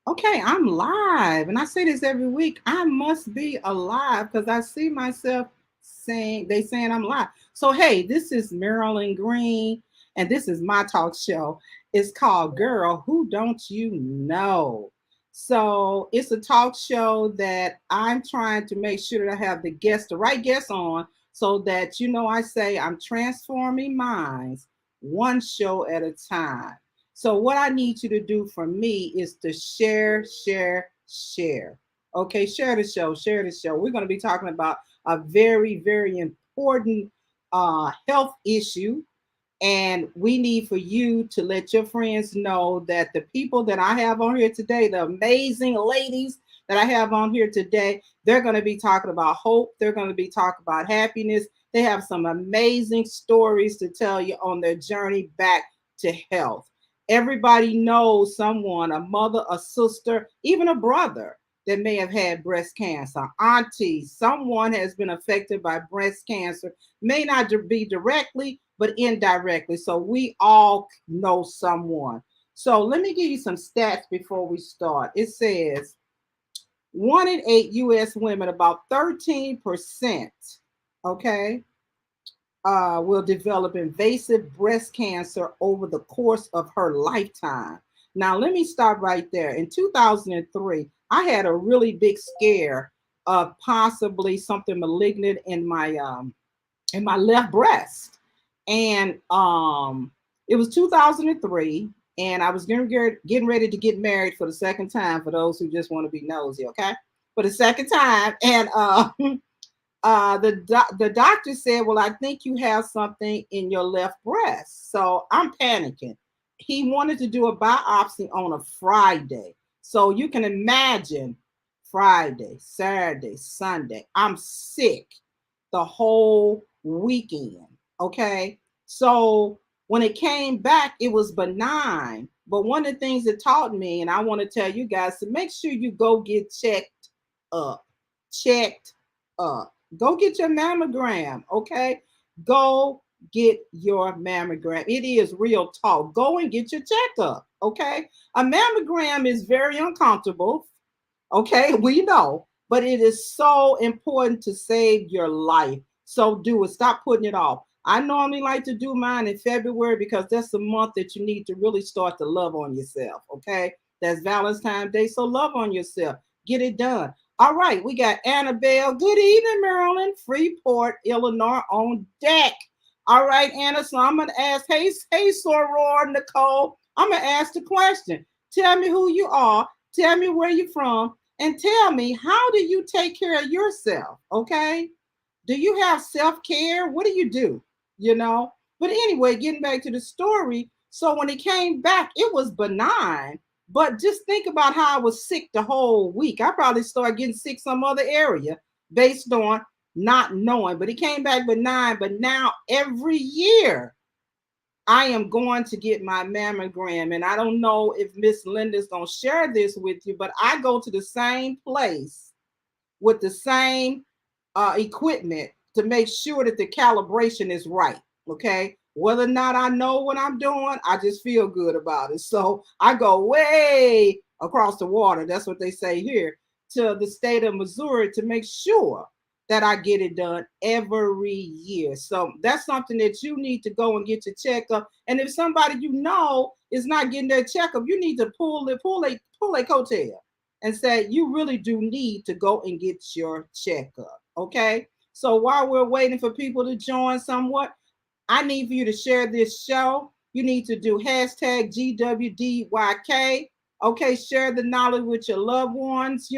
Okay, I'm live. And I say this every week. I must be alive because I see myself saying I'm live. So hey, this is Marilyn Green, and this is my talk show. It's called Girl, Who Don't You Know? So it's a talk show that I'm trying to make sure that I have the right guests on, so that I say I'm transforming minds one show at a time. So what I need you to do for me is to share, share, share. Okay, share the show, share the show. We're going to be talking about a very, very important health issue. And we need for you to let your friends know that the people that I have on here today, the amazing ladies that I have on here today, they're going to be talking about hope. They're going to be talking about happiness. They have some amazing stories to tell you on their journey back to health. Everybody knows someone, a mother, a sister, even a brother that may have had breast cancer, auntie, someone has been affected by breast cancer, may not be directly, but indirectly. So we all know someone. So let me give you some stats before we start. It says 1 in 8 US women, about 13%, okay, will develop invasive breast cancer over the course of her lifetime. Now, let me stop right there. In 2003, I had a really big scare of possibly something malignant in my left breast, and it was 2003, and I was getting ready to get married for the second time. For those who just want to be nosy, okay, for the second time, and the doctor said, "Well, I think you have something in your left breast." So I'm panicking. He wanted to do a biopsy on a Friday, so you can imagine Friday, Saturday, Sunday. I'm sick the whole weekend. Okay, so when it came back, it was benign. But one of the things it taught me, and I want to tell you guys, to make sure you go get up, checked up. Go get your mammogram, okay? Go get your mammogram. It is real talk. Go and get your checkup, okay? A mammogram is very uncomfortable, okay? We know, but it is so important to save your life. So do it. Stop putting it off. I normally like to do mine in February because that's the month that you need to really start to love on yourself, okay? That's Valentine's Day, so love on yourself. Get it done. All right, we got Annabelle. Good evening, Maryland, Freeport, Illinois on deck. All right, Anna. So I'm gonna ask, hey, Soror, Nicole. I'm gonna ask the question. Tell me who you are. Tell me where you're from, and tell me how do you take care of yourself? Okay. Do you have self care? What do you do? You know. But anyway, getting back to the story. So when it came back, it was benign. But just think about how I was sick the whole week. I probably started getting sick some other area based on not knowing. But it came back benign. But now every year I am going to get my mammogram. And I don't know if Miss Linda's going to share this with you, but I go to the same place with the same equipment to make sure that the calibration is right. Okay. Whether or not I know what I'm doing, I just feel good about it. So I go way across the water. That's what they say here, to the state of Missouri to make sure that I get it done every year. So that's something that you need to go and get your checkup. And if somebody you know is not getting their checkup, you need to pull a coattail and say you really do need to go and get your checkup. Okay. So while we're waiting for people to join somewhat, I need for you to share this show. You need to do hashtag GWDYK. Okay, share the knowledge with your loved ones.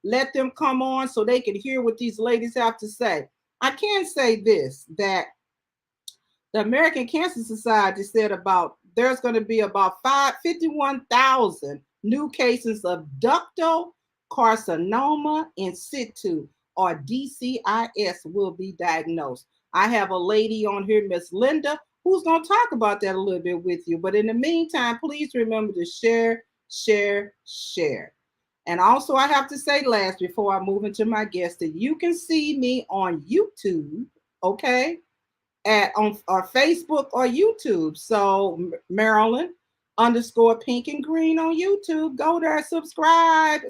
Let them come on so they can hear what these ladies have to say. I can say this, that the American Cancer Society said about there's going to be about 51,000 new cases of ductal carcinoma in situ, or DCIS, will be diagnosed. I have a lady on here, Miss Linda, who's going to talk about that a little bit with you. But in the meantime, please remember to share, share, share. And also, I have to say last before I move into my guest that you can see me on YouTube, okay? On our Facebook or YouTube. So, Maryland, underscore pink and green on YouTube. Go there, subscribe.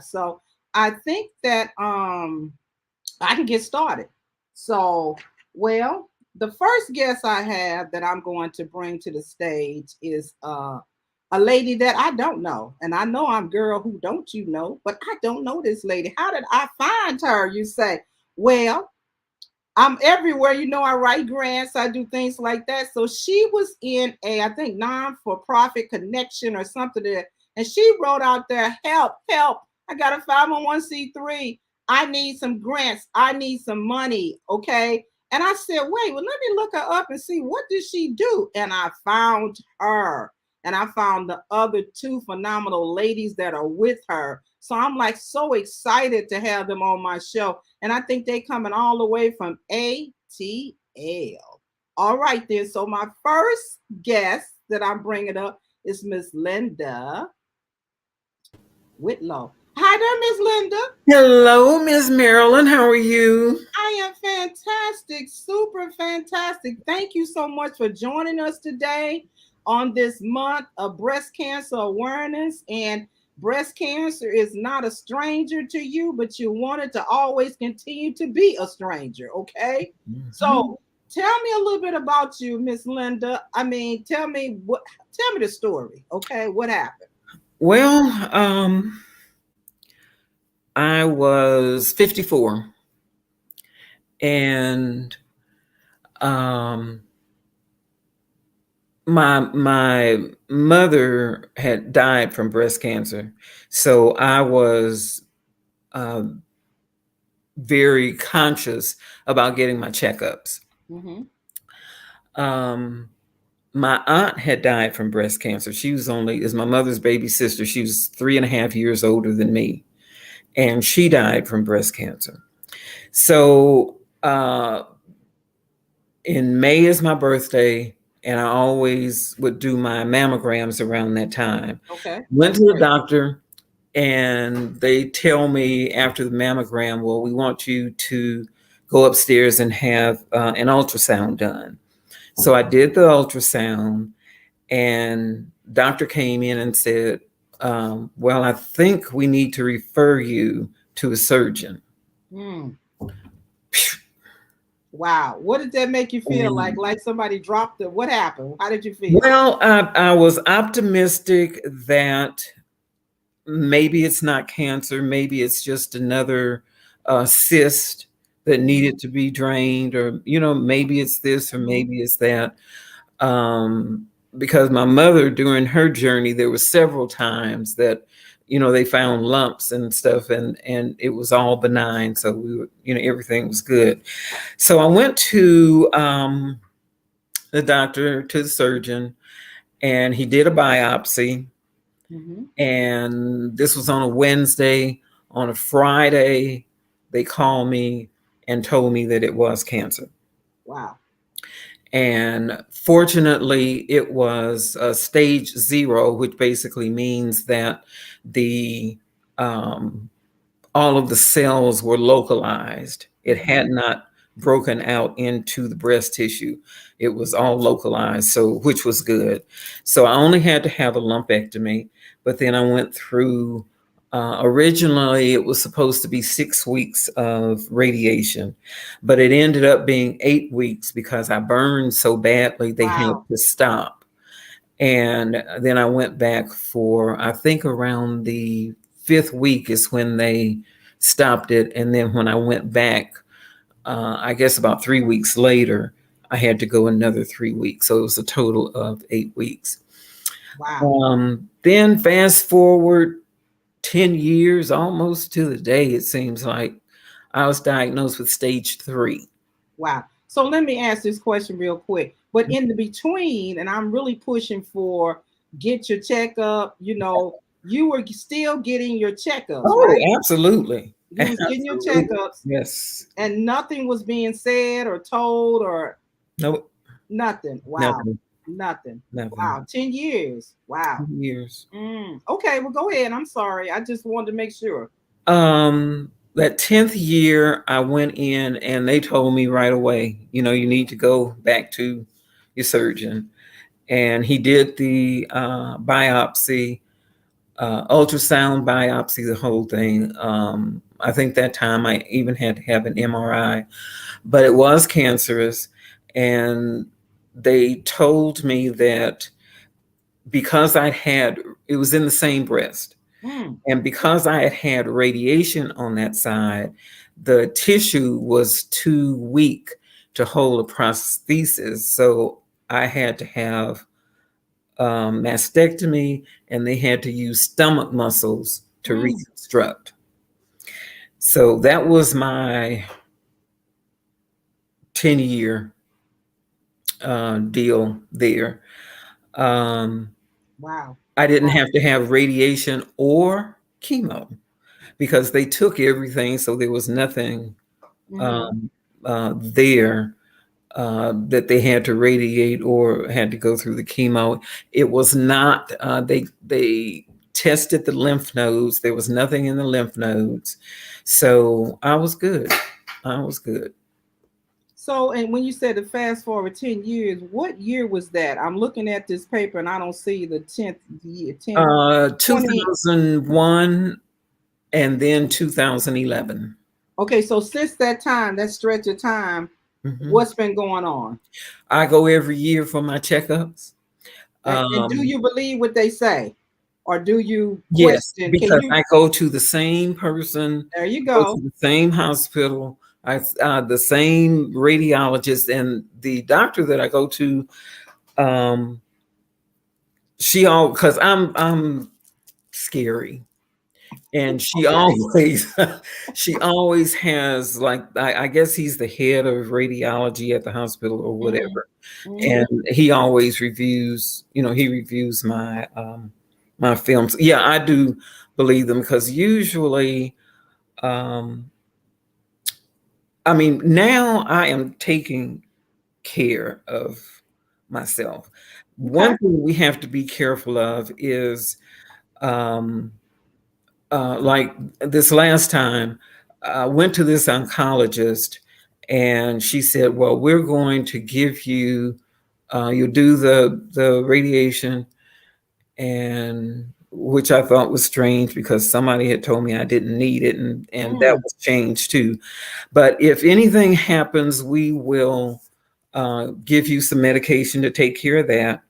So I think that I can get started. So, well, the first guest I have that I'm going to bring to the stage is a lady that I don't know. And I know I'm girl who don't you know, but I don't know this lady. How did I find her? You say, well, I'm everywhere. You know, I write grants, I do things like that. So she was in a, I think, non-for-profit connection or something there. And she wrote out there, help, help. I got a 501c3. I need some grants. I need some money. Okay. And I said, wait, well, let me look her up and see what did she do. And I found her. And I found the other two phenomenal ladies that are with her. So I'm like so excited to have them on my show. And I think they coming all the way from ATL. All right, then. So my first guest that I'm bringing up is Miss Linda Whitlow. Hi there, Miss Linda. Hello, Miss Marilyn. How are you? I am fantastic, super fantastic. Thank you so much for joining us today on this month of breast cancer awareness. And breast cancer is not a stranger to you, but you want it to always continue to be a stranger. Okay. Mhm. So tell me a little bit about you, Miss Linda. I mean, tell me the story. Okay. What happened? Well, I was 54 and um, my mother had died from breast cancer. So I was uh, very conscious about getting my checkups. Mm-hmm. Um, my aunt had died from breast cancer. She was only, is my mother's baby sister. She was 3.5 years older than me, and she died from breast cancer. So in May is my birthday, and I always would do my mammograms around that time. Okay. Went That's to the great. doctor, and they tell me after the mammogram, well, we want you to go upstairs and have an ultrasound done. So I did the ultrasound, and doctor came in and said, well, I think we need to refer you to a surgeon. Mm. Wow. What did that make you feel like? And Like somebody dropped it. What happened? How did you feel? well, I was optimistic that maybe it's not cancer, maybe it's just another cyst that Mhm. needed to be drained, or maybe it's this or Mhm. maybe it's that. Um, because my mother, during her journey, there were several times that they found lumps and stuff, and it was all benign, so we were, everything was good. So I went to the doctor, to the surgeon, and he did a biopsy. Mhm. And this was on a Wednesday. On a Friday, they called me and told me that it was cancer. Wow. And fortunately, it was stage 0, which basically means that the um, all of the cells were localized. It had Mhm. not broken out into the breast tissue. It was all localized, so which was good. So I only had to have a lumpectomy, but then I went through. Originally, it was supposed to be 6 weeks of radiation, but it ended up being 8 weeks because I burned so badly they had Wow. to stop. And then I went back for, I think around the 5th week is when they stopped it. And then when I went back, I guess about 3 weeks later, I had to go another 3 weeks. So it was a total of 8 weeks. Wow. Then fast forward 10 years, almost to the day, it seems like I was diagnosed with stage 3. Wow. So let me ask this question real quick. But in the between, and I'm really pushing for get your checkup, you were still getting your checkups, Oh, right? absolutely. You was getting your Absolutely. checkups Yes. and nothing was being said or told or No, nothing. Wow. nothing. Nothing. Nothing. Wow. 10 years. Wow. 2 years. Okay, well go ahead. I'm sorry. I just wanted to make sure. That 10th year, I went in and they told me right away, you need to go back to your surgeon. and he did the biopsy, ultrasound biopsy, the whole thing. I think that time I even had to have an MRI, but it was cancerous. And they told me that because it was in the same breast. Mm. And because I had had radiation on that side, the tissue was too weak to hold a prosthesis. So I had to have mastectomy, and they had to use stomach muscles to Mm. reconstruct. So that was my 10-year deal there. Um, Wow. I didn't Wow. have to have radiation or chemo because they took everything. So there was nothing Mm-hmm. um, there that they had to radiate or had to go through the chemo. It was not. They tested the lymph nodes. There was nothing in the lymph nodes, so I was good. I was good. So, and when you said to fast forward 10 years, what year was that? I'm looking at this paper and I don't see the 10th year, 10, 20. 2001 and then 2011. Okay, so since that time, that stretch of time, Mhm. what's been going on? I go every year for my checkups. And do Um, you believe what they say? Or do you yes, question? Can because you? I go to the same person, There you go to go. the same hospital, the same radiologist, and the doctor that I go to. Um, she all because I'm scary, and she Okay. always she always has, like, I guess he's the head of radiology at the hospital or Mm-hmm. whatever, Mm-hmm. and he always reviews, he reviews my my films. Yeah, I do believe them because usually, um I mean, now I am taking care of myself. Okay. One thing we have to be careful of is, um like this last time, I went to this oncologist, and she said, "Well, we're going to give you, you'll do the radiation," and which I thought was strange because somebody had told me I didn't need it, and that Mm. was changed too. But if anything happens, we will give you some medication to take care of that.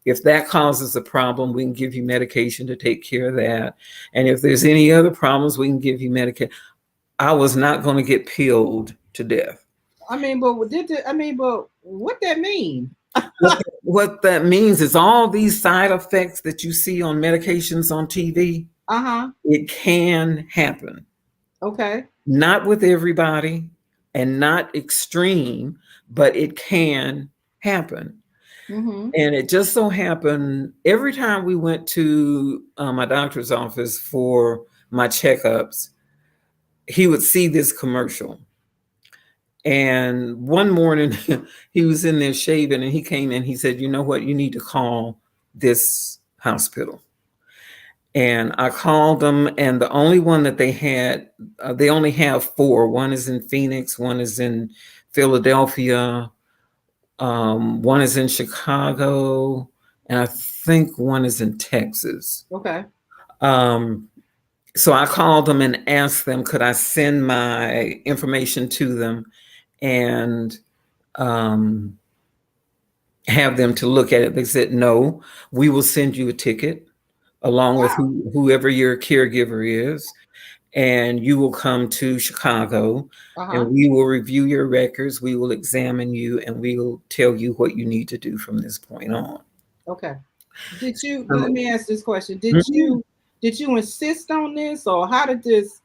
If that causes a problem, we can give you medication to take care of that. And if there's any other problems, we can give you medication. I was not going to get pilled to death. I mean, but but what that mean? What that means is all these side effects that you see on medications on TV, Uh-huh. it can happen. Okay. Not with everybody and not extreme, but it can happen. Mm-hmm. And it just so happened every time we went to my doctor's office for my checkups, he would see this commercial. And one morning he was in there shaving, and he came in, he said, "You know what? You need to call this hospital." And I called them, and the only one that they had, they only have four. One is in Phoenix, one is in Philadelphia, one is in Chicago, and I think one is in Texas. Okay. Um, so I called them and asked them, could I send my information to them and um, have them to look at it? They said, no, we will send you a ticket along with Wow. whoever your caregiver is, and you will come to Chicago, and Uh-huh. we will review your records, we will examine you, and we will tell you what you need to do from this point on. Okay. Let So, me ask this question. mhm. Did you insist on this, or how did this,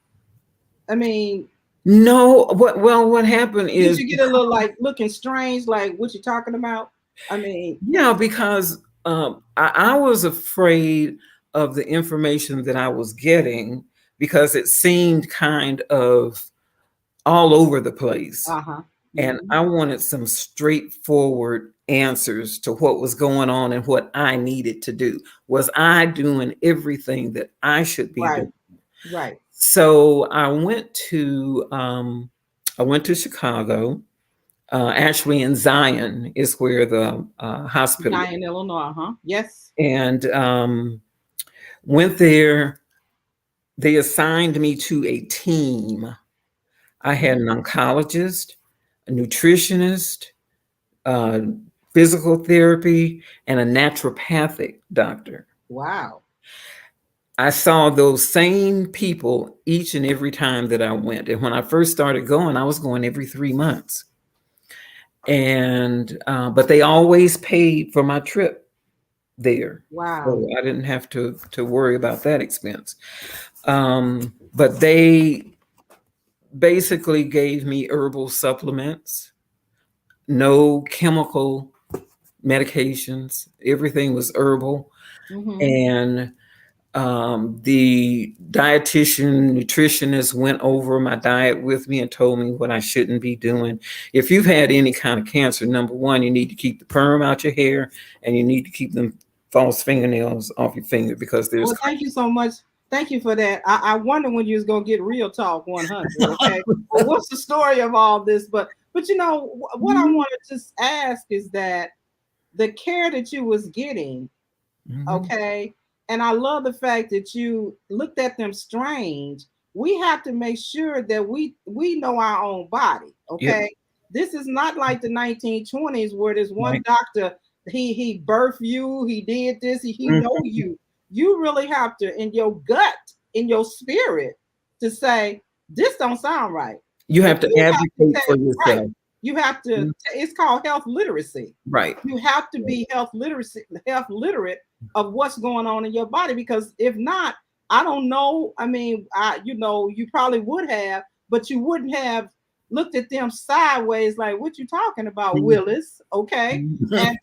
I mean, No, what happened did is, you get a little like looking strange, like what you talking about? I mean, yeah, because I was afraid of the information that I was getting because it seemed kind of all over the place. uh-huh. And Hmm. I wanted some straightforward answers to what was going on and what I needed to do. Was I doing everything that I should be Right, doing? right. So I went to Chicago, Actually, in Zion is where the hospital is. Zion, Illinois, huh? Yes. And went there. They assigned me to a team. I had an oncologist, a nutritionist, uh, physical therapy, and a naturopathic doctor. Wow. I saw those same people each and every time that I went. And when I first started going, I was going every 3 months. And but they always paid for my trip there, Wow. so I didn't have to worry about that expense. But they basically gave me herbal supplements, no chemical medications. Everything was herbal, Mm-hmm. and the dietitian, nutritionist went over my diet with me and told me what I shouldn't be doing. If you've had any kind of cancer, number one, you need to keep the perm out your hair, and you need to keep them false fingernails off your finger because there's. Well, thank you so much. Thank you for that. I wonder when you was gonna get Real Talk 100. Okay. Well, what's the story of all this? But you know what I want to just ask is that the care that you was getting, Mhm. okay, and I love the fact that you looked at them strange. We have to make sure that we know our own body, Yep. okay. This is not like the 1920s where there's one Right. doctor, he birthed you, he did this, he know Mhm. you. You really have to, in your gut, in your spirit, to say this don't sound right, You and have to you have to advocate take, for right, yourself. you have to, Mhm. it's called health literacy. Right. You have to be health literate of what's going on in your body, because if not, I don't know. I mean, you probably would have, but you wouldn't have looked at them sideways like, "What you talking about, Mhm. Willis?" Okay, Mhm. and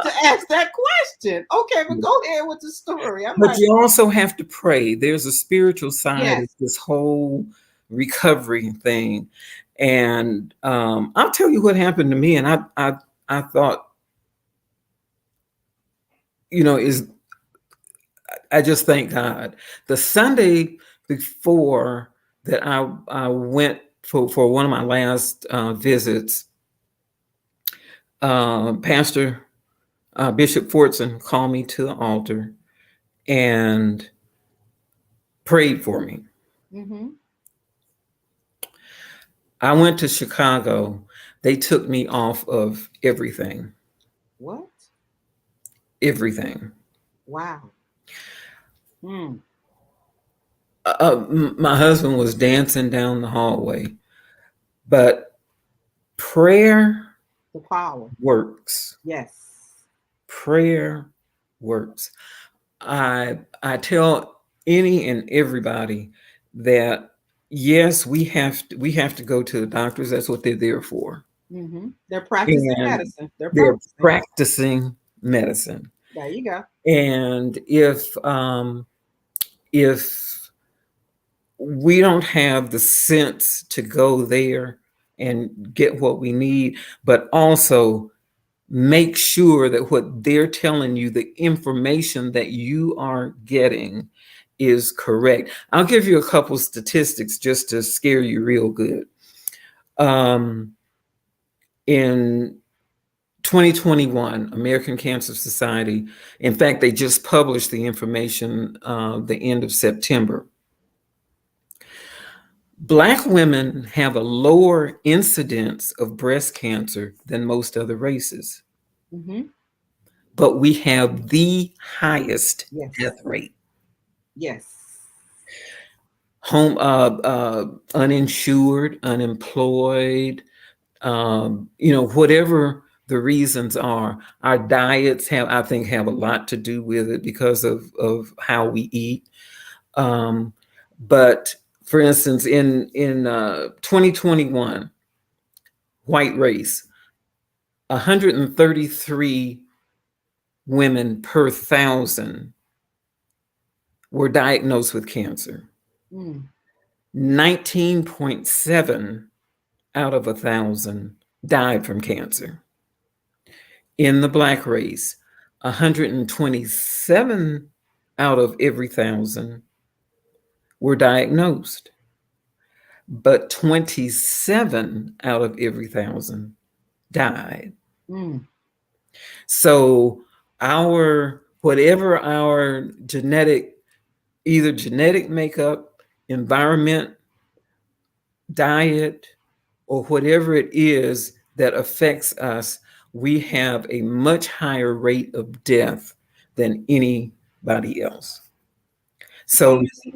to ask that question. Okay, but go ahead with the story. I'm But like, you also have to pray. There's a spiritual side of yes, this whole recovery thing. And I'll tell you what happened to me. And I thought, is I just thank God. The Sunday before that I went for one of my last visits, Pastor Bishop Fortson called me to the altar and prayed for me. mm-hmm. I went to Chicago. They took me off of everything, What? everything. Wow. Hmm. My husband was dancing down the hallway, but prayer The power. works. Yes. Prayer works. I tell any and everybody that yes, we have to go to the doctors. That's what they're there for, Mm-hmm. They're practicing and medicine. They're they're practicing. practicing medicine. There you go. And if we don't have the sense to go there and get what we need, but also make sure that what they're telling you, the information that you are getting, is correct. I'll give you a couple statistics just to scare you real good. Um, in 2021, American Cancer Society, in fact, they just published the information the end of September. Black women have a lower incidence of breast cancer than most other races, Mm-hmm. but we have the highest death Yes. rate. Yes. Home, uninsured, unemployed, whatever the reasons are. Our diets I think, have a lot to do with it because of how we eat. Um, but for instance, in 2021, white race, 133 women per thousand were diagnosed with cancer. Mm. 19.7 out of 1,000 died from cancer. In the black race, 127 out of every 1,000 were diagnosed. but 27 out of every 1,000 died. Mm. So our whatever our genetic, either genetic makeup, environment, diet, or whatever it is that affects us, we have a much higher rate of death than anybody else. So So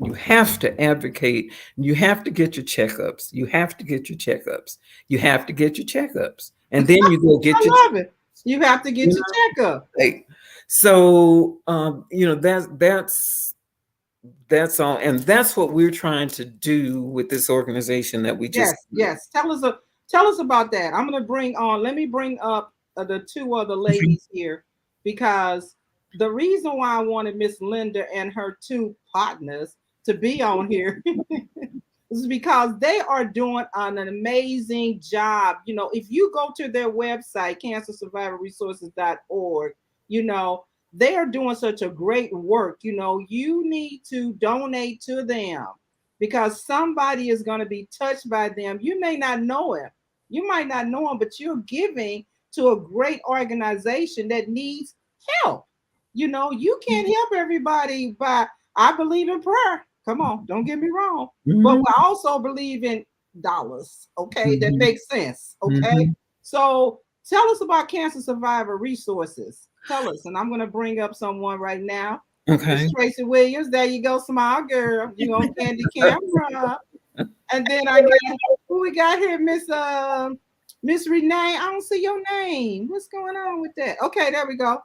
you have to advocate. You have to get your checkups. You have to get your checkups. You have to get your checkups, and then you go get your. I love it. You have to get You your checkup. know, like, so that's all, and that's what we're trying to do with this organization that we just. Yes, yes. Tell us about that. I'm gonna bring on. Let me bring up the two other ladies here because the reason why I wanted Miss Linda and her two partners to be on here is because they are doing an amazing job. If you go to their website, cancersurvivorresources.org, they are doing such a great work. You need to donate to them because somebody is going to be touched by them. You may not know him. You might not know him, but you're giving to a great organization that needs help. You can't help everybody by, I believe in prayer. Come on, don't get me wrong. But Mhm, I also believe in dollars. Okay, that mhm, makes sense. Okay. mhm. So tell us about Cancer Survivor Resources. Tell us, and I'm going to bring up someone right now. Miss Okay. Tracy Williams, there you go, smile girl. You on Candy Camera. And then I got, who we got here, Miss Renee. I don't see your name. What's going on with that? Okay, there we go.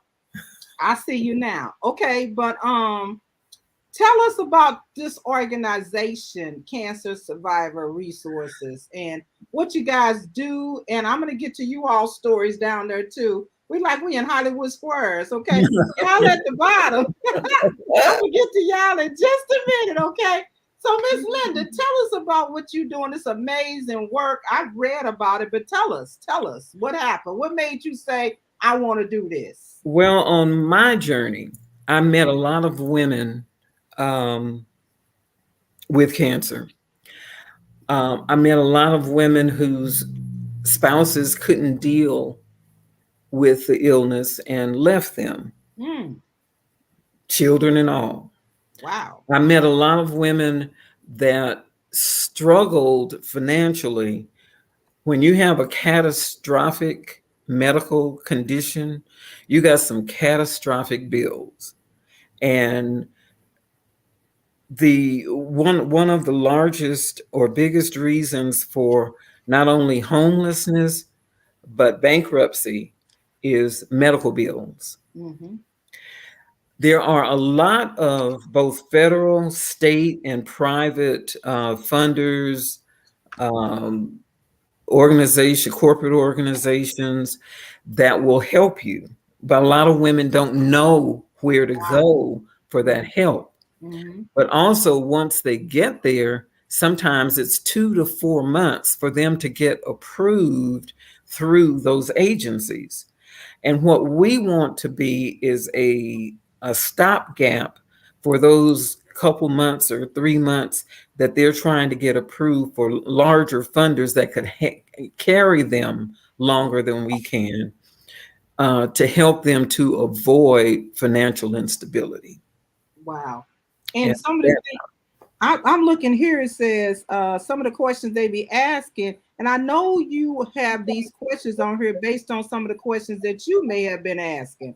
I see you now. Okay, but tell us about this organization, Cancer Survivor Resources, and what you guys do. And I'm gonna get to you all stories down there too. We in Hollywood Squares, okay? Y'all at the bottom. I'm gonna get to y'all in just a minute, okay? So, Miss Linda, tell us about what you're doing. This amazing work. I've read about it, but tell us what happened. What made you say, I want to do this? Well, on my journey, I met a lot of women um, with cancer. I met a lot of women whose spouses couldn't deal with the illness and left them, Mm, children and all. wow. I met a lot of women that struggled financially. When you have a catastrophic medical condition, you got some catastrophic bills. And the one of the largest or biggest reasons for not only homelessness but bankruptcy is medical bills. Mm-hmm. There are a lot of both federal, state, and private funders, um, corporate organizations that will help you. But a lot of women don't know where to go for that help. Mm-hmm. But also, once they get there, sometimes it's 2 to 4 months for them to get approved through those agencies. And what we want to be is a stopgap for those couple months or 3 months that they're trying to get approved for larger funders that could carry them longer than we can, to help them to avoid financial instability. Wow. And And some of the that, things I'm looking here, it says some of the questions they be asking, and I know you have these questions on here based on some of the questions that you may have been asking.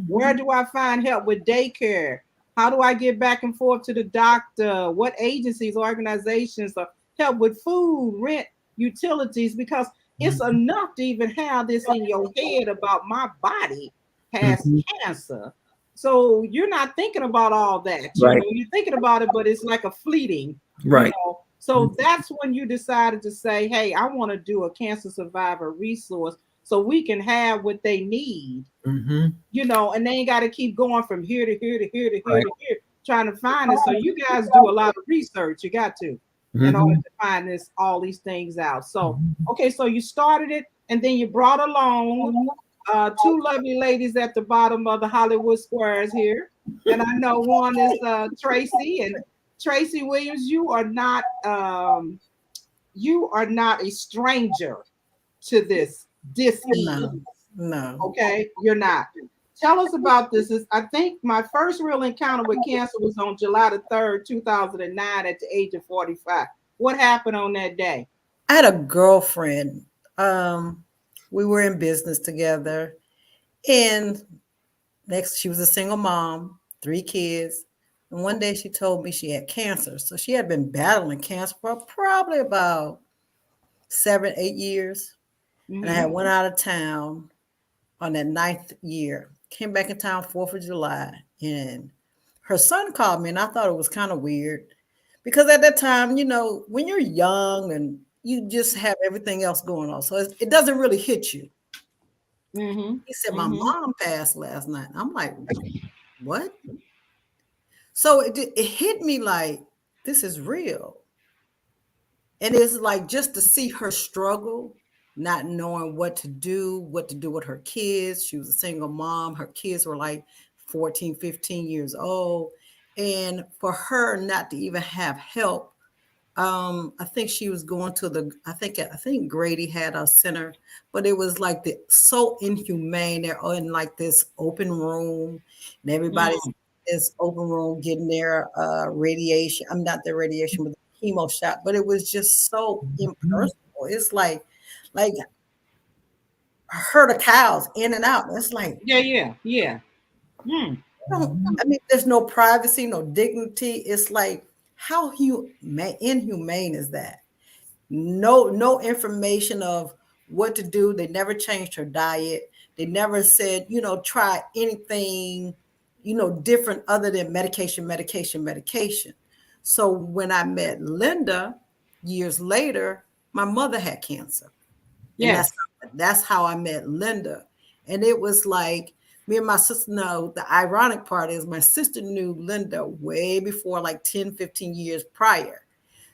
Where do I find help with daycare? How do I get back and forth to the doctor? What agencies, organizations help with food, rent, utilities? Because it's enough to even have this in your head about my body has Mhm. cancer. So you're not thinking about all that. Right, You're thinking about it, but it's like a fleeting, you right. know. So that's when you decided to say, hey, I want to do a cancer survivor resource so we can have what they need, Hmm. and they ain't got to keep going from here to here to here to here Right. to here trying to find it. So you guys do a lot of research. You got to in order Hmm. to find all these things out. So okay, so you started it, and then you brought along two lovely ladies at the bottom of the Hollywood Squares here, and I know one is Tracy, and Tracy Williams, you are not a stranger to this dis-ease. No, no. Okay, you're not. Tell us about this. I think my first real encounter with cancer was on July the 3rd, 2009, at the age of 45. What happened on that day? I had a girlfriend. Um, we were in business together, and next she was a single mom, 3 kids. And one day she told me she had cancer. So she had been battling cancer for probably about 7, 8 years. And I Mm-hmm. had went out of town on that ninth year. Came back in town 4th of July, and her son called me, and I thought it was kind of weird because at that time, when you're young and you just have everything else going on, so it doesn't really hit you. Mm-hmm. He said, "My Mm-hmm. mom passed last night." I'm like, "What?" So it hit me like this is real. And it's like just to see her struggle, not knowing what to do with her kids. She was a single mom. Her kids were like 14, 15 years old. And for her not to even have help, I think she was going to I think Grady had a center, but it was like so inhumane. They're in like this open room, and everybody's Mm. in this open room getting their radiation. I'm not their radiation, but the chemo shot. But it was just so impersonal. It's like herd of cows in and out. It's like Yeah, yeah, yeah. Mm. I mean, there's no privacy, no dignity. It's like how inhumane is that? No information of what to do. They never changed her diet. They never said, try anything, different other than medication, medication, medication. So when I met Linda years later, my mother had cancer. And Yes. that's how I met Linda. And it was like me and my sister. No, the ironic part is my sister knew Linda way before, like 10, 15 years prior.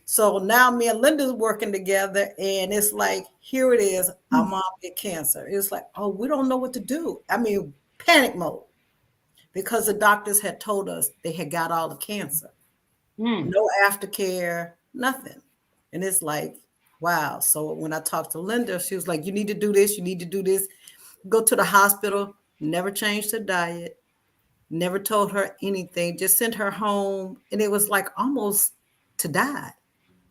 So now me and Linda's working together, and it's like, here it is. Our mom get cancer. It's like, oh, we don't know what to do. I mean, panic mode because the doctors had told us they had got all the cancer, Mm. no aftercare, nothing. And it's like, wow. So when I talked to Linda, she was like, you need to do this, you need to do this. Go to the hospital, never changed her diet, never told her anything, just sent her home. And it was like almost to die.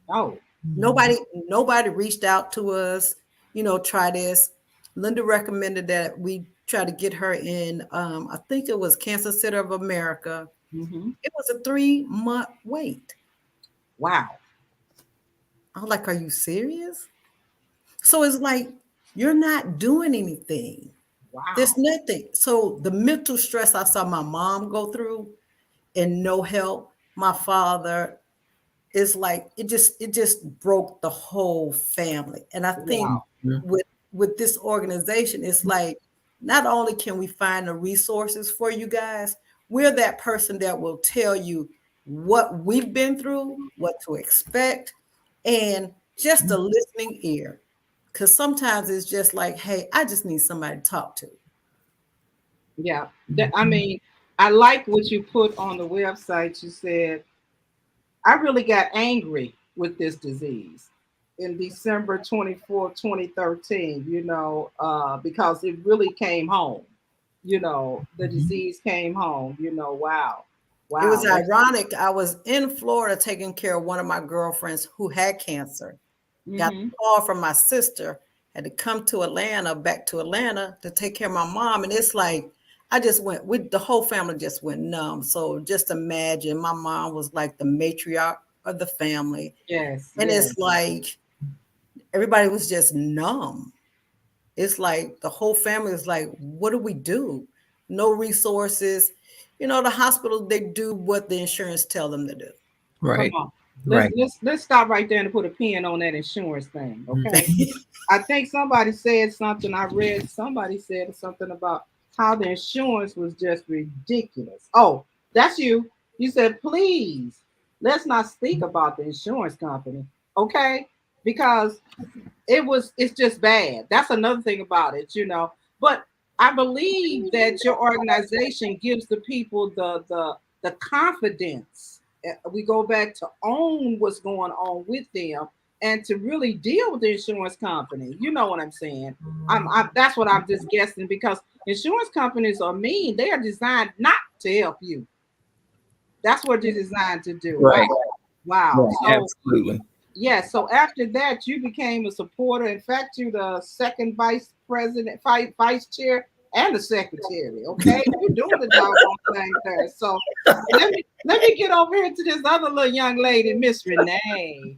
Oh. Nobody reached out to us, try this. Linda recommended that we try to get her in, I think it was Cancer Center of America. Mm-hmm. It was a 3-month wait. Wow. I was like, are you serious? So it's like, you're not doing anything. There's Wow. nothing. So the mental stress I saw my mom go through and no help, my father, it's like it just broke the whole family. And I think Wow. with this organization, it's like not only can we find the resources for you guys, we're that person that will tell you what we've been through, what to expect, and just a listening ear. Because sometimes it's just like, hey, I just need somebody to talk to. Yeah. I mean, I like what you put on the website. You said, I really got angry with this disease in December 24th, 2013, because it really came home. The disease came home, wow. It was Wow. ironic. I was in Florida taking care of one of my girlfriends who had cancer. Got Mm-hmm. the call from my sister, had to come to Atlanta, back to Atlanta to take care of my mom. And it's like, I just went, the whole family just went numb. So just imagine my mom was like the matriarch of the family. Yes, And yes. it's like, everybody was just numb. It's like the whole family is like, what do we do? No resources. The hospital, they do what the insurance tell them to do. Come Right. on. Let's Right. let's let's stop right there and put a pin on that insurance thing, okay? I think somebody said something. I read somebody said something about how the insurance was just ridiculous. Oh, that's you. You said, please, let's not speak about the insurance company, okay? Because it's just bad. That's another thing about it. But I believe that your organization gives the people the confidence. We go back to own what's going on with them and to really deal with the insurance company. You know what I'm saying? That's what I'm just guessing, because insurance companies are mean. They are designed not to help you. That's what they're designed to do. Wow. Right. Wow. Right. So Absolutely. yeah, so after that, you became a supporter. In fact, you're the second vice president, vice chair, and the secretary. Okay, you're doing the doggone thing there. So let me get over here to this other little young lady, Miss Renee.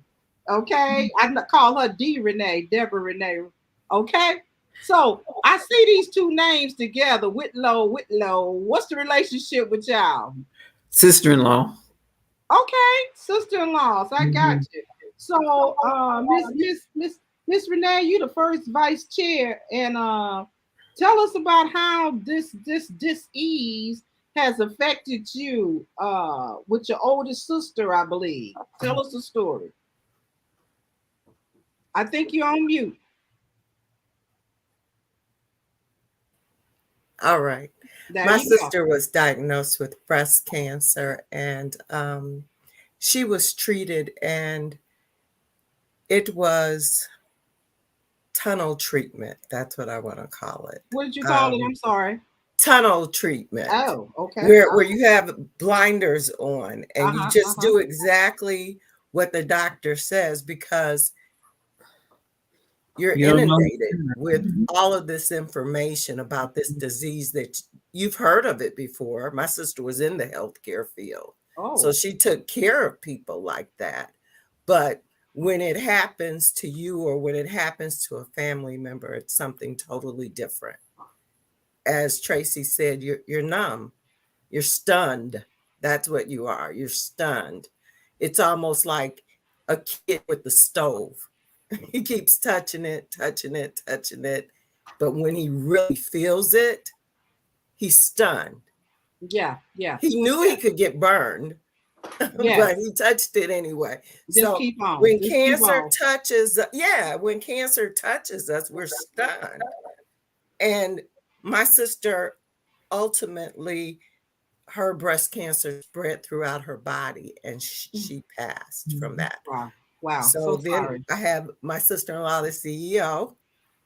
Okay, I call her D Renee, Deborah Renee. Okay, so I see these two names together, Whitlow, Whitlow. What's the relationship with y'all? Sister-in-law. Okay, sister-in-laws. I got you. So, Miss Renee, you the first vice chair, and tell us about how this dis-ease has affected you with your oldest sister, I believe. Tell us the story. I think you're on mute. All right. There My you go. sister was diagnosed with breast cancer, and she was treated, and it was tunnel treatment. That's what I want to call it. What did you call it? I'm sorry. Tunnel treatment, Oh, okay. where you have blinders on and you just Uh-huh. do exactly what the doctor says, because you're You don't know. inundated with all of this information about this disease that you've heard of it before. My sister was in the healthcare field, so Oh, she took care of people like that. But when it happens to you, or when it happens to a family member, it's something totally different. As Tracy said, you're numb, you're stunned. That's what you are. You're stunned. It's almost like a kid with the stove. He keeps touching it, touching it, touching it. But when he really feels it, he's stunned. yeah, yeah, He knew he could get burned, but yes. he touched it anyway. Just So keep on. when Just keep cancer on. touches, yeah, when cancer touches us, we're stunned. And my sister, ultimately, her breast cancer spread throughout her body, and she passed from that. Wow. Wow. So So then sorry. I have my sister-in-law, the CEO,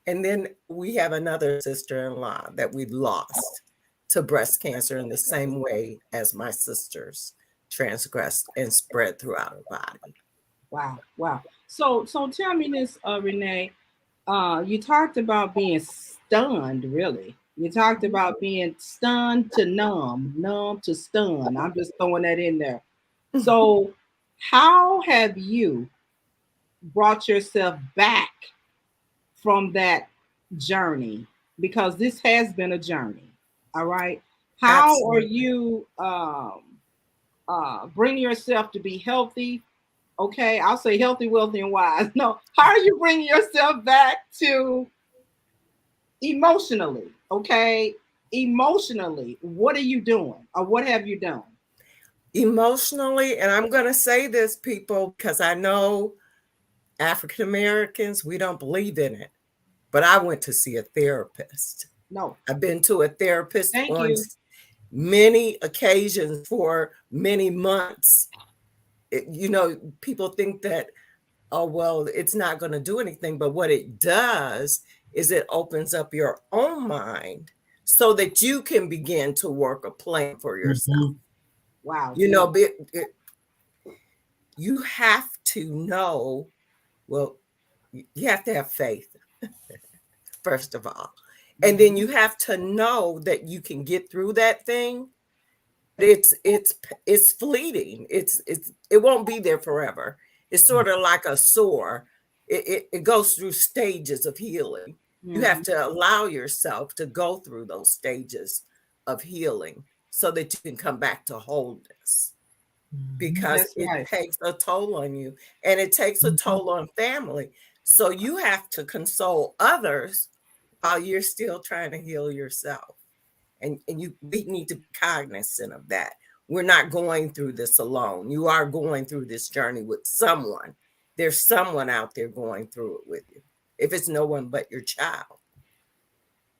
and then we have another sister-in-law that we've lost to breast cancer in the same way as my sister's transgressed and spread throughout her body. Wow. Wow. So tell me this, Renee. You talked about being stunned, really. You talked about being stunned to numb, numb to stun. I'm just throwing that in there. So, how have you brought yourself back from that journey? Because this has been a journey. All right. How are Absolutely. you bring yourself to be healthy? Okay, I'll say healthy, wealthy, and wise. No, how are you bringing yourself back to emotionally? Okay, emotionally, what are you doing, or what have you done? Emotionally, and I'm going to say this, people, because I know African Americans, we don't believe in it, but I went to see a therapist. No, I've been to a therapist thank on you. many occasions for many months. People think that, oh, well, it's not going to do anything. But what it does is it opens up your own mind so that you can begin to work a plan for yourself. Wow. You Yeah. know, you have to know, well, you have to have faith, first of all. And then Mhm. you have to know that you can get through that thing. It's fleeting. It won't be there forever. It's sort of like a sore. It goes through stages of healing. You have Mhm. to allow yourself to go through those stages of healing so that you can come back to wholeness, because That's it right. takes a toll on you, and it takes a toll on family. So you have to console others while you're still trying to heal yourself. And we need to be cognizant of that. We're not going through this alone. You are going through this journey with someone. There's someone out there going through it with you, if it's no one but your child.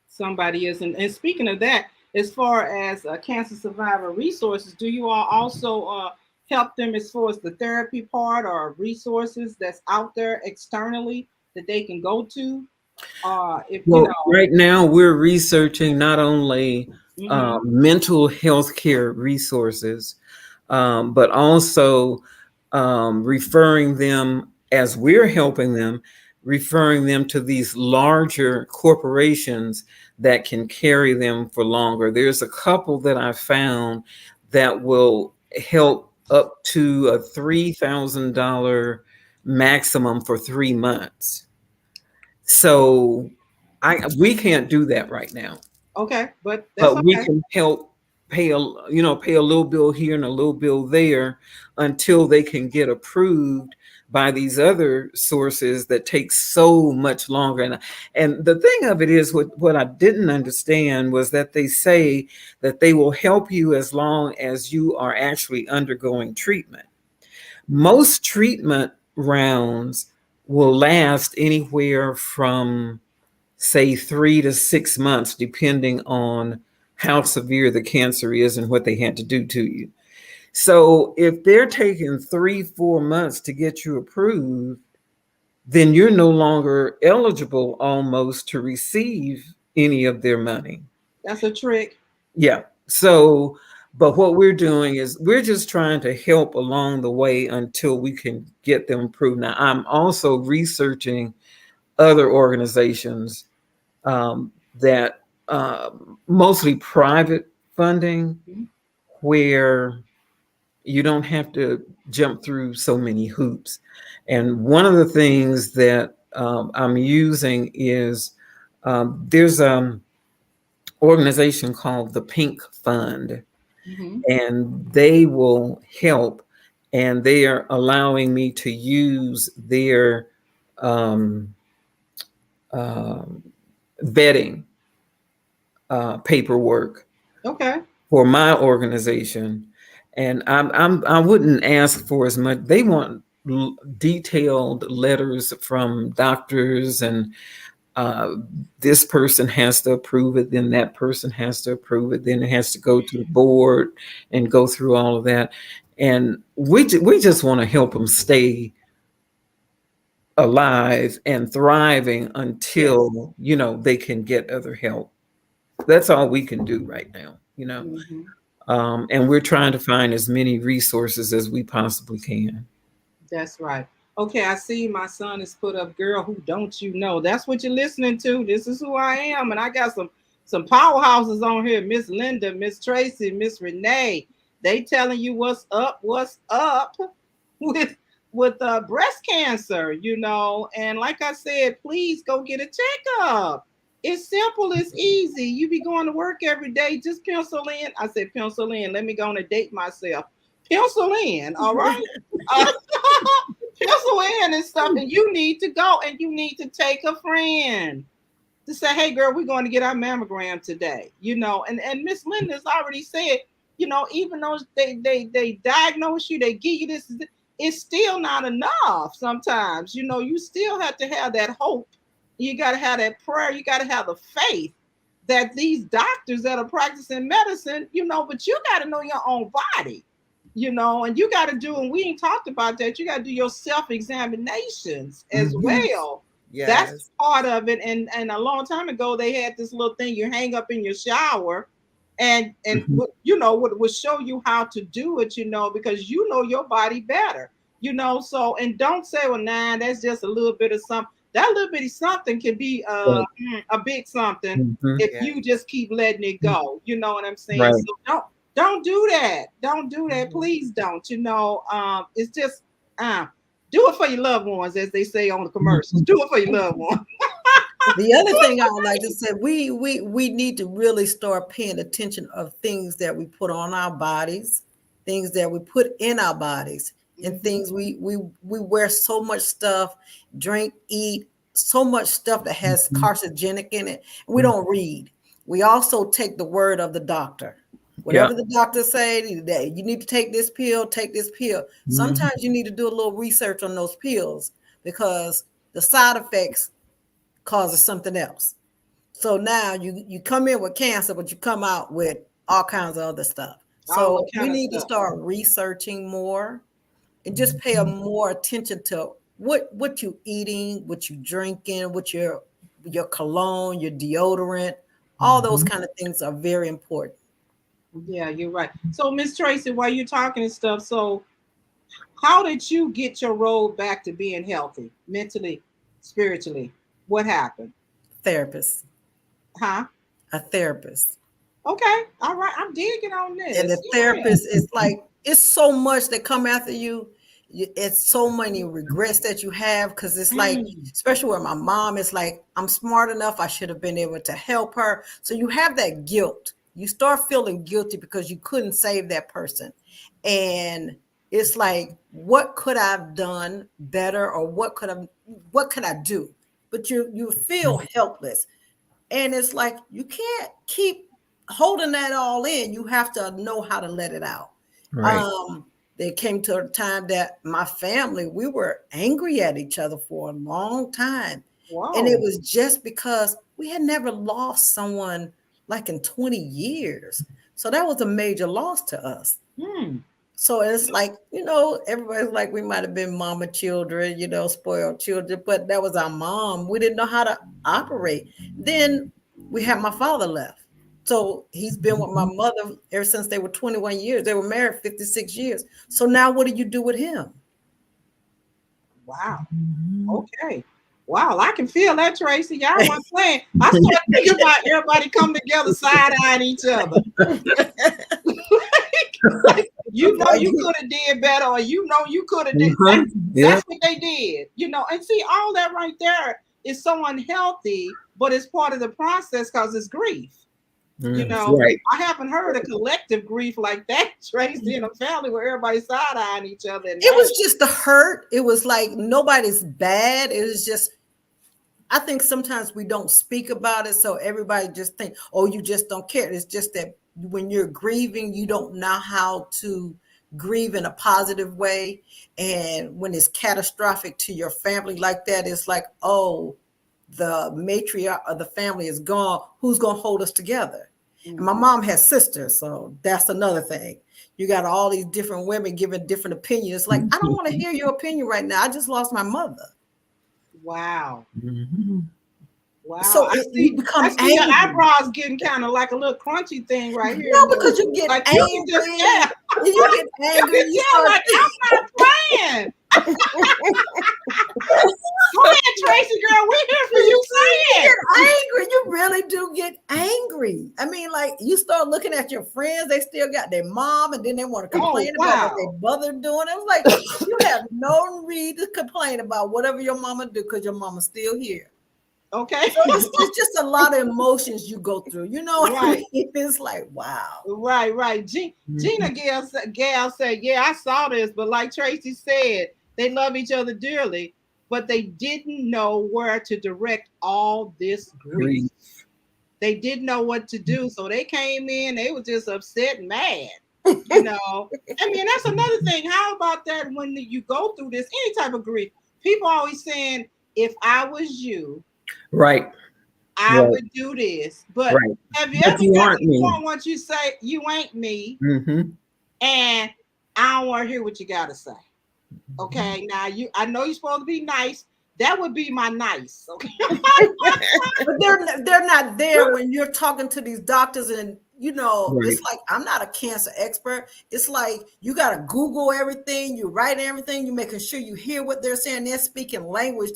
Somebody is, and speaking of that, as far as cancer survivor resources, do you all also help them as far as the therapy part or resources that's out there externally that they can go to? If you Well, know. right now we're researching not only Hmm. mental health care resources, but also referring them, as we're helping them, referring them to these larger corporations that can carry them for longer. There's a couple that I found that will help up to a $3,000 maximum for 3 months. So we can't do that right now, Okay, but that's but we okay. can help pay a little bill here and a little bill there until they can get approved by these other sources that take so much longer. And the thing of it is, what I didn't understand was that they say that they will help you as long as you are actually undergoing treatment. Most treatment rounds will last anywhere from, say, 3 to 6 months, depending on how severe the cancer is and what they had to do to you. So if they're taking 3, 4 months to get you approved, then you're no longer eligible almost to receive any of their money. That's a trick. Yeah. So, but what we're doing is we're just trying to help along the way until we can get them approved. Now, I'm also researching other organizations that mostly private funding, Mhm. where you don't have to jump through so many hoops. And one of the things that I'm using is there's organization called the Pink Fund, Mhm. and they will help, and they are allowing me to use their um, um vetting paperwork Okay. for my organization. And I wouldn't ask for as much. They want detailed letters from doctors, and uh, this person has to approve it, then that person has to approve it, then it has to go to the board and go through all of that. And we just want to help them stay alive and thriving Yes. until they can get other help. That's all we can do right now. Hmm. And we're trying to find as many resources as we possibly can. That's right. Okay, I see my son has put up "Girl, Who Don't You Know." That's what you're listening to. This is who I am, and I got some powerhouses on here. Miss Linda, Miss Tracy, Miss Renee. They telling you what's up with breast cancer. And like I said, please go get a checkup. It's simple. It's easy. You be going to work every day. Just pencil in. I said pencil in. Let me go on a date myself. Pencil in. All right. Uh, pencil in and stuff, and you need to go, and you need to take a friend to say, "Hey, girl, we're going to get our mammogram today." And Miss Linda's already said, even though they diagnose you, they give you this, it's still not enough. Sometimes, you still have to have that hope. You got to have that prayer. You got to have the faith that these doctors that are practicing medicine, but you got to know your own body, and you got to do, and we ain't talked about that, you got to do your self-examinations as Mhm. well. That's Yes. part of it. And a long time ago, they had this little thing you hang up in your shower, and Mhm. would show you how to do it, because your body better, so, and don't say, well, nah, that's just a little bit of something. That little bitty something can be Right. a big something Mhm. if Yeah. you just keep letting it go. You know what I'm saying? Right. So don't do that. Don't do that. Mhm. Please don't. It's just do it for your loved ones, as they say on the commercials. Mhm. Do it for your loved ones. The other thing I would like to say, we need to really start paying attention of things that we put on our bodies, things that we put in our bodies, and Mhm. things we wear so much stuff, drink, eat so much stuff that has Mhm. carcinogenic in it. We don't read. We also take the word of the doctor. Yeah. Whatever the doctor say that you need to take this pill, take this pill. Mhm. Sometimes you need to do a little research on those pills because the side effects causes something else. So now you come in with cancer, but you come out with all kinds of other stuff. all So the we kind of need to stuff. start researching more and just pay a more attention to what you eating, what you drinking, what your cologne, your deodorant, all those kind of things are very important. Yeah, you're right. So, Miss Tracy, while you're talking and stuff, so how did you get your road back to being healthy, mentally, spiritually? What happened? Therapist, Huh? a therapist. Okay. All right. I'm digging on And the this. Yeah. therapist is like, it's so much that come after you. It's so many regrets that you have because it's like, Mm. especially with my mom, it's like, I'm smart enough. I should have been able to help her. So you have that guilt. You start feeling guilty because you couldn't save that person. And it's like, what could I have done better, or what could I do? But you feel helpless. And it's like you can't keep holding that all in. You have to know how to let it out. Right. Um, there came to a time that my family, we were angry at each other for a long time. And it Whoa. was just because we had never lost someone like in 20 years. So that was a major loss to us. Hmm. So it's like, everybody's like, we might have been mama children, spoiled children, but that was our mom. We didn't know how to operate. Then we had my father left. So he's been with my mother ever since they were 21 years. They were married 56 years. So now what do you do with him? Wow. Okay. Wow, I can feel that, Tracy. Y'all weren't playing. I started thinking about everybody coming together, side eyeing each other. Like, you could have did better, or you could have did. Yeah. That's what they did. And see, all that right there is so unhealthy, but it's part of the process because it's grief. Right. I haven't heard a collective grief like that, Tracy, in a family where everybody's side eyeing each other. It was just the hurt. It was like nobody's bad. It was just, I think sometimes we don't speak about it. So everybody just think, oh, you just don't care. It's just that when you're grieving, you don't know how to grieve in a positive way. And when it's catastrophic to your family like that, it's like, oh, the matriarch of the family is gone. Who's going to hold us together? And my mom has sisters. So that's another thing. You got all these different women giving different opinions. Like, I don't want to hear your opinion right now. I just lost my mother. Wow. Mm-hmm. Wow. So you become I see your angry. eyebrows getting kind of like a little crunchy thing right here. No, because you get like angry. You can just tell. You get angry. You can tell, like, I'm not playing. Go ahead, Tracy, girl. We're here for you. Say You it. get angry. You really do get angry. I mean, like, you start looking at your friends, they still got their mom, and then they want to complain about what their mother doing. It was like, you have no need to complain about whatever your mama do because your mama's still here. Okay. So it's just a lot of emotions you go through. You know what I mean? It's like, wow. Right. Gina Gale said, yeah, I saw this, but like Tracy said, they love each other dearly, but they didn't know where to direct all this grief. They didn't know what to do. So they came in, they were just upset and mad. I mean, that's another thing. How about that when you go through this, any type of grief? People always saying, if I was you, right, I would do this. But have you ever got to the point once you say you ain't me, and I don't want to hear what you got to say? Okay, now I know you're supposed to be nice. That would be my nice. Okay, but they're not there when you're talking to these doctors, and it's like, I'm not a cancer expert. It's like you got to Google everything, you write everything, you making sure you hear what they're saying. They're speaking language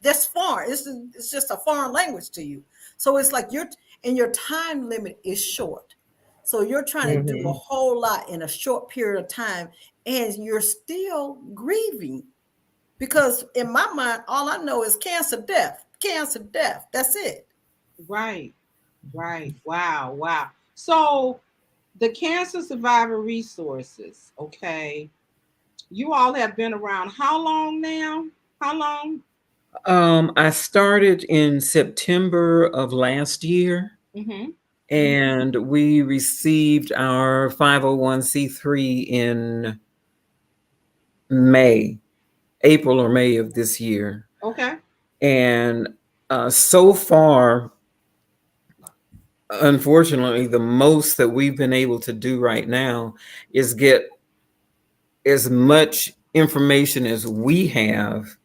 that's foreign. It's just a foreign language to you. So it's like your time limit is short. So you're trying to do a whole lot in a short period of time, and you're still grieving. Because in my mind, all I know is cancer, death. That's it. Right. Wow. So the cancer survivor resources, okay. You all have been around how long now? How long? I started in September of last year, and we received our 501c3 in April or May of this year. Okay. And so far, unfortunately, the most that we've been able to do right now is get as much information as we have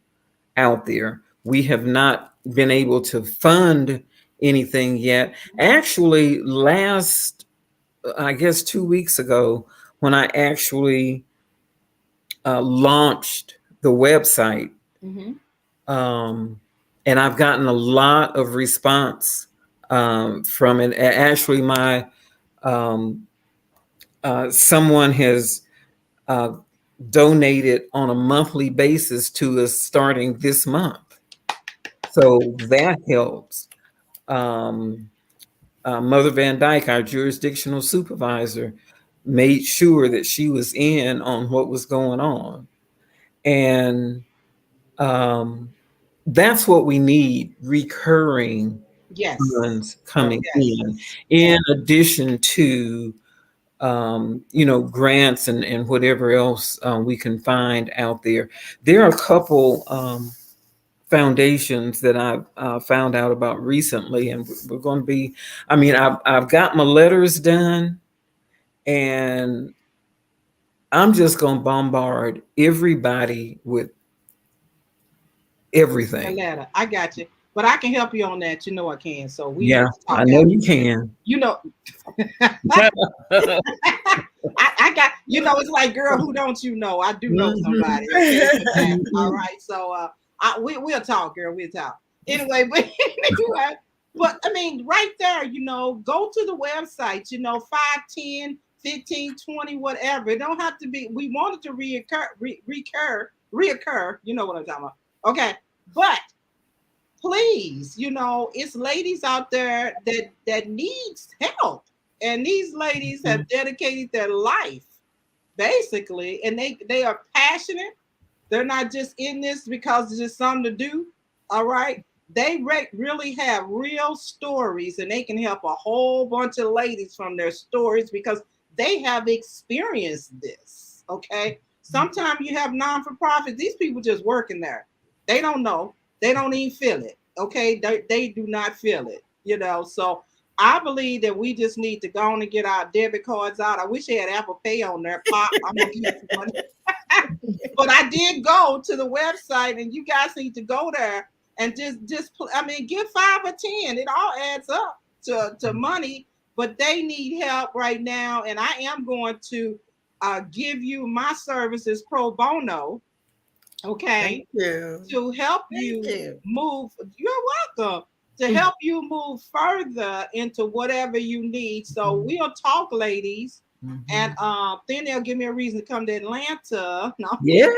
out there. We have not been able to fund anything yet. Actually, last, I guess 2 weeks ago, when I actually launched the website, and I've gotten a lot of response from it. Actually, my someone has donated on a monthly basis to us starting this month. So that helps. Mother Van Dyke, our jurisdictional supervisor, made sure that she was in on what was going on. And that's what we need, recurring Yes. funds coming Yes. in addition to grants and whatever else we can find out there. There are a couple foundations that I've found out about recently, and we're going to be. I mean, I've got my letters done, and I'm just going to bombard everybody with everything. Letter. I got you. But I can help you on that. You know I can. So we Yeah, talk I know after. you can. You know, I got, it's like, girl, who don't you know? I do know somebody. Okay? All right. So we'll talk, girl. We'll talk. Anyway, but anyway, but I mean, right there, go to the website, 5, 10, 15, 20, whatever. It don't have to be, we want it to reoccur. You know what I'm talking about. Okay. But please, it's ladies out there that needs help. And these ladies have dedicated their life, basically, and they are passionate. They're not just in this because it's just something to do. All right. They really have real stories, and they can help a whole bunch of ladies from their stories because they have experienced this. Okay. Sometimes you have non-for-profits. These people just working there. They don't know. They don't even feel it. Okay. They do not feel it, So I believe that we just need to go on and get our debit cards out. I wish they had Apple Pay on there. Pop, I'm going to give you some money. But I did go to the website, and you guys need to go there and just give 5 or 10. It all adds up to money, but they need help right now. And I am going to give you my services pro bono. Okay. To help you move. You're welcome. To help you move further into whatever you need. So we'll talk, ladies. And then they'll give me a reason to come to Atlanta. No. Yeah.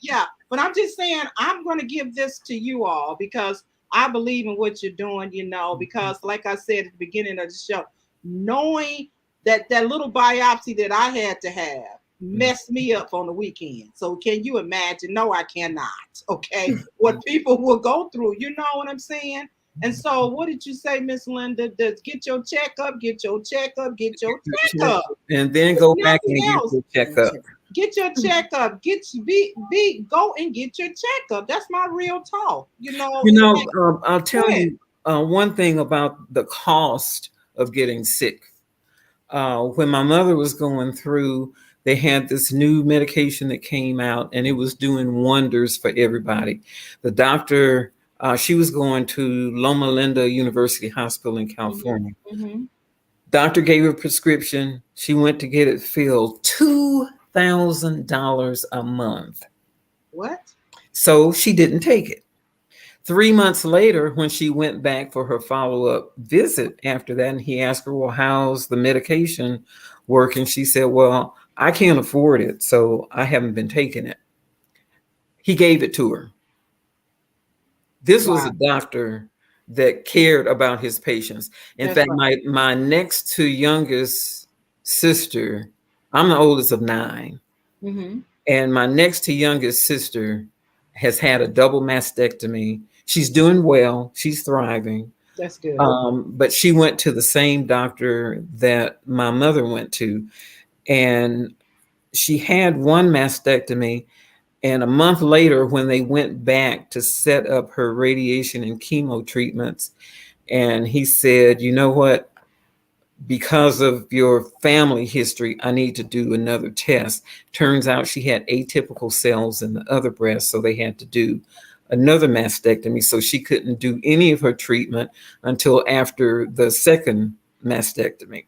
Yeah. But I'm just saying, I'm going to give this to you all because I believe in what you're doing, because like I said at the beginning of the show, knowing that little biopsy that I had to have messed me up on the weekend. So can you imagine? No, I cannot. Okay. What people will go through, you know what I'm saying? And so what did you say, Miss Linda? Get your checkup, get your checkup, get your checkup. And then go back and get your checkup. Get your checkup. Go and get your checkup. That's my real talk. I'll tell you one thing about the cost of getting sick. When my mother was going through, they had this new medication that came out, and it was doing wonders for everybody. The doctor, she was going to Loma Linda University Hospital in California. Doctor gave her a prescription. She went to get it filled. $2,000 a month. What? So she didn't take it. 3 months later, when she went back for her follow-up visit after that, and he asked her, well, how's the medication working? She said, well, I can't afford it, so I haven't been taking it. He gave it to her. This was a doctor that cared about his patients. In fact, my next to youngest sister, I'm the oldest of 9. And my next to youngest sister has had a double mastectomy. She's doing well. She's thriving. That's good. But she went to the same doctor that my mother went to. And she had one mastectomy. And a month later, when they went back to set up her radiation and chemo treatments, And he said, you know what? Because of your family history, I need to do another test. Turns out she had atypical cells in the other breast, so they had to do another mastectomy. So she couldn't do any of her treatment until after the second mastectomy.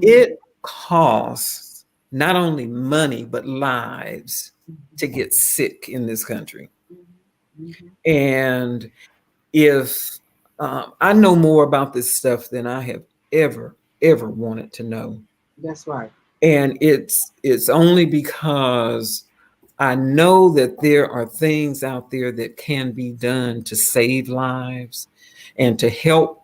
It costs not only money, but lives to get sick in this country. And if I know more about this stuff than I have ever wanted to know. That's right. And it's only because I know that there are things out there that can be done to save lives and to help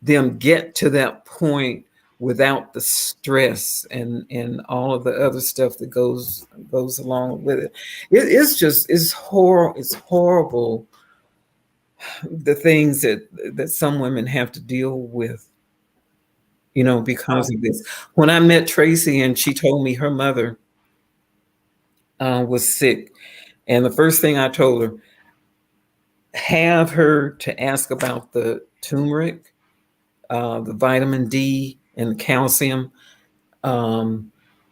them get to that point without the stress and all of the other stuff that goes along with it. It's horrible the things that some women have to deal with, because of this. When I met Tracy and she told me her mother was sick, and the first thing I told her, have her to ask about the turmeric, the vitamin D and the calcium,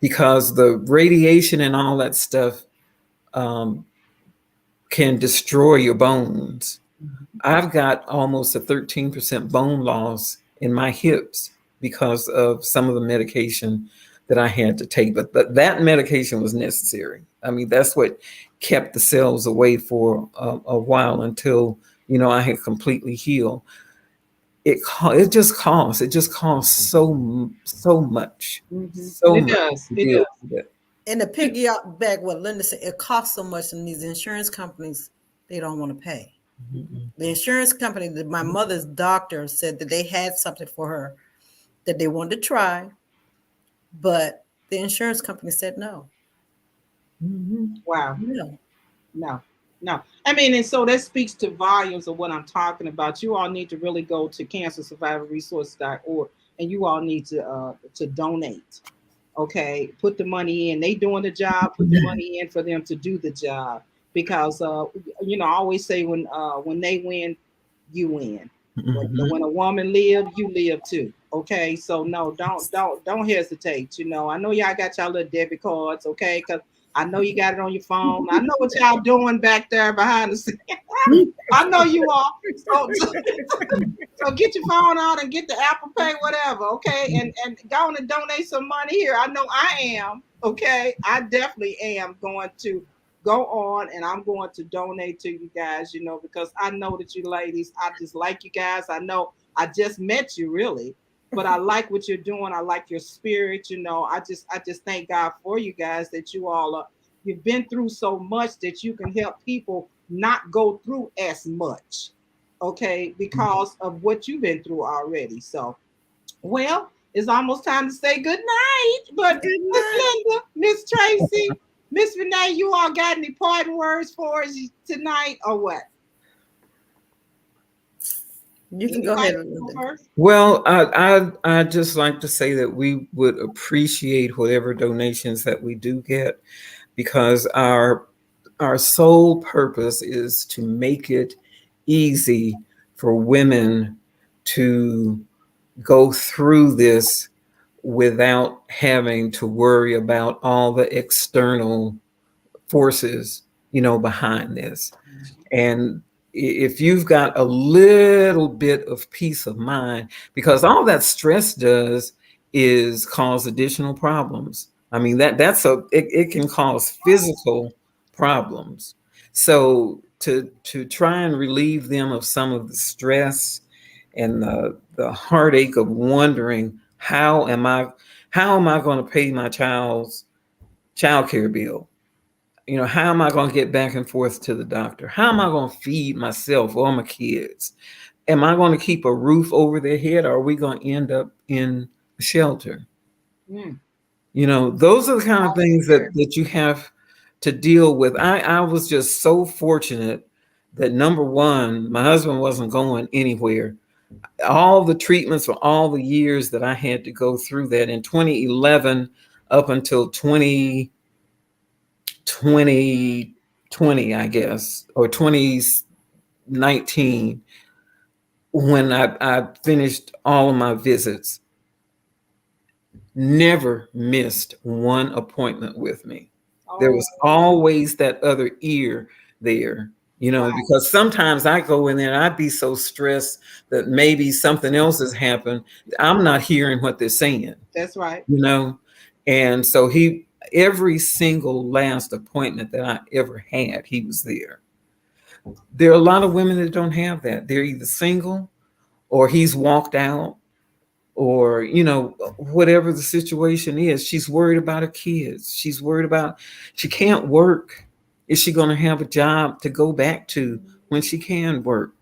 because the radiation and all that stuff can destroy your bones. I've got almost a 13% bone loss in my hips because of some of the medication that I had to take. But that medication was necessary. I mean, that's what kept the cells away for a while until, I had completely healed. It just costs so much. So It much does. to It deal does. with it. And to piggyback what Linda said, it costs so much, and these insurance companies, they don't want to pay. The insurance company, my mother's doctor said that they had something for her that they wanted to try, but the insurance company said no. Wow. No. No. I mean, and so that speaks to volumes of what I'm talking about. You all need to really go to cancersurvivorresources.org, and you all need to donate. Okay, put the money in. They doing the job. Put the money in for them to do the job, because I always say when they win, you win. When a woman live, you live too. Okay, so no, don't hesitate. I know y'all got y'all little debit cards. Okay, because I know you got it on your phone. I know what y'all doing back there behind the scenes. I know you are. So get your phone out and get the Apple Pay, whatever, okay? And go on and donate some money here. I know I am, okay? I definitely am going to go on and I'm going to donate to you guys, because I know that you ladies, I just like you guys. I know I just met you really, but I like what you're doing. I like your spirit, I just thank God for you guys that you all are. You've been through so much that you can help people not go through as much, okay, because of what you've been through already. So, well, it's almost time to say good night. But Miss Linda, Miss Tracy, Miss Renee, you all got any parting words for us tonight or what? You can go ahead. Well, I just like to say that we would appreciate whatever donations that we do get, because our sole purpose is to make it easy for women to go through this without having to worry about all the external forces, behind this. And if you've got a little bit of peace of mind, because all that stress does is cause additional problems. I mean, it can cause physical problems. So to try and relieve them of some of the stress and the heartache of wondering how am I going to pay my child's child care bill? How am I going to get back and forth to the doctor? How am I going to feed myself or my kids? Am I going to keep a roof over their head, or are we going to end up in a shelter? Those are the kind of things that you have to deal with. I was just so fortunate that, number one, my husband wasn't going anywhere. All the treatments for all the years that I had to go through that in 2011 up until 2020, I guess, or 2019, when I finished all of my visits, never missed one appointment with me. There was always that other ear there, Wow. because sometimes I go in there and I'd be so stressed that maybe something else has happened. I'm not hearing what they're saying, That's right. And so every single last appointment that I ever had, he was there. There are a lot of women that don't have that. They're either single or he's walked out, or whatever the situation is. She's worried about her kids. She's worried about, she can't work. Is she going to have a job to go back to when she can work?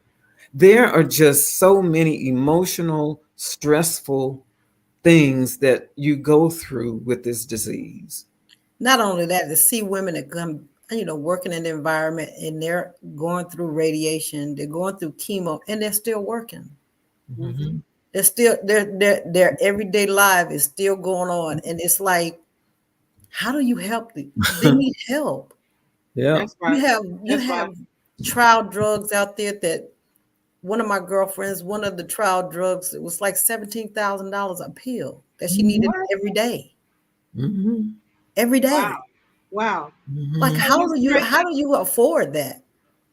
There are just so many emotional, stressful things that you go through with this disease. Not only that, to see women that come, working in the environment and they're going through radiation, they're going through chemo, and they're still working. Mm-hmm. They're still their everyday life is still going on, and it's like, how do you help them? They need help. Yeah, That's right. You have trial drugs out there that one of my girlfriends, one of the trial drugs, it was like $17,000 a pill that she needed every day. Mm-hmm. Every day. Wow. Like, how do you afford that?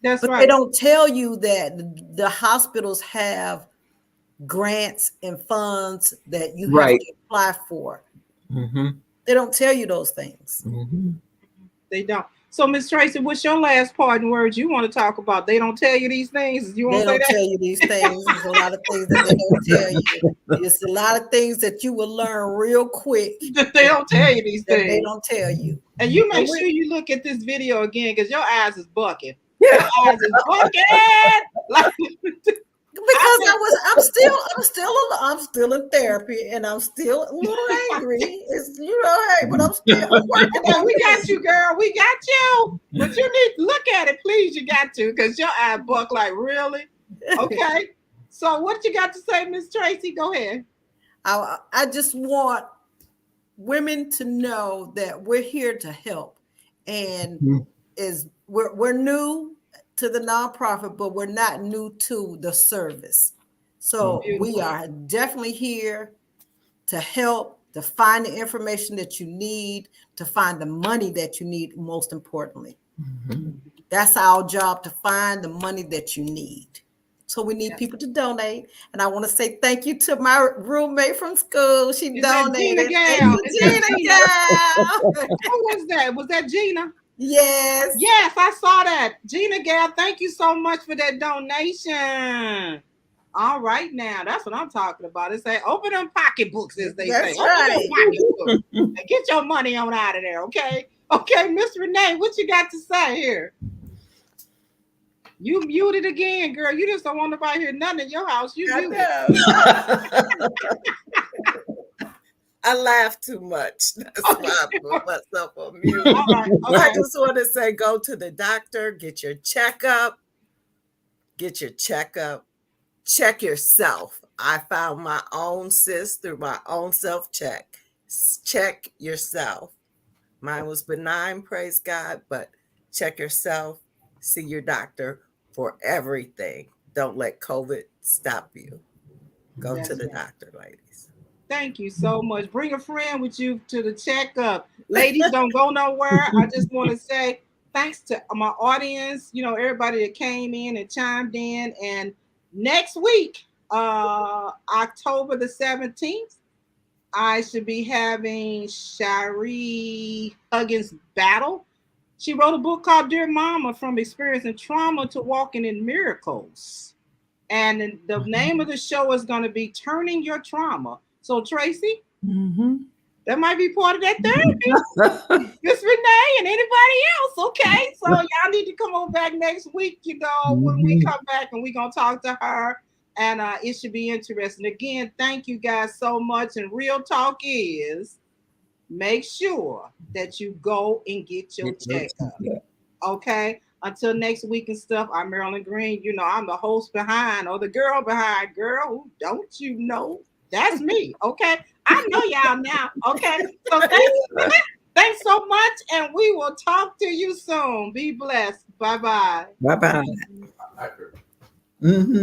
That's but right. They don't tell you that the hospitals have grants and funds that you have to apply for. Mm-hmm. They don't tell you those things. Mm-hmm. They don't. So, Miss Tracy, what's your last parting words you want to talk about? They don't tell you these things. You want to say that? They don't tell you these things. There's a lot of things that they don't tell you. There's a lot of things that you will learn real quick. They don't tell you these things. They don't tell you. And you make sure you look at this video again, because your eyes is bucking. Your eyes is bucking. Because I'm still in therapy, and I'm still a little angry. It's hey, but I'm working. Yeah, we got you, girl. We got you. But you need to look at it, please. You got to, because your eye buck like, really? Okay. So what you got to say, Miss Tracy? Go ahead. I just want women to know that we're here to help, and we're new to the nonprofit, but we're not new to the service. So we are definitely here to help, to find the information that you need, to find the money that you need, most importantly. Mm-hmm. That's our job, to find the money that you need. So we need people to donate. And I want to say thank you to my roommate from school. She donated. Gina Gal. Who was that? Was that Gina? Yes. Yes, I saw that. Gina Gal, thank you so much for that donation. All right, now that's what I'm talking about. It's say open them pocketbooks, as they say. Right. Open them pocketbooks and get your money on out of there, okay? Okay, Miss Renee, what you got to say here? You muted again, girl. You just don't want nobody hear nothing in your house. You muted. I laugh too much. That's why I put myself on mute. Okay. I just want to say, go to the doctor, get your checkup. Check yourself. I found my own cyst through my own self-check. Check yourself. Mine was benign, praise God, but check yourself. See your doctor for everything. Don't let COVID stop you. Go to the doctor, ladies. Thank you so much. Bring a friend with you to the checkup. Ladies, don't go nowhere. I just want to say thanks to my audience, everybody that came in and chimed in. And next week, October the 17th, I should be having Shari Huggins Battle. She wrote a book called Dear Mama, From Experiencing Trauma to Walking in Miracles. And the name of the show is going to be Turning Your Trauma. So, Tracy, that might be part of that therapy. Miss Renee and anybody else. Okay. So, y'all need to come on back next week, when we come back, and we're going to talk to her. And it should be interesting. Again, thank you guys so much. And real talk is, make sure that you go and get your checkup. Okay. Until next week and stuff, I'm Marilyn Green. I'm the host behind, or the girl behind. Girl, don't you know? That's me. Okay. I know y'all now. Okay. So thanks so much. And we will talk to you soon. Be blessed. Bye-bye. Bye-bye. Mm-hmm.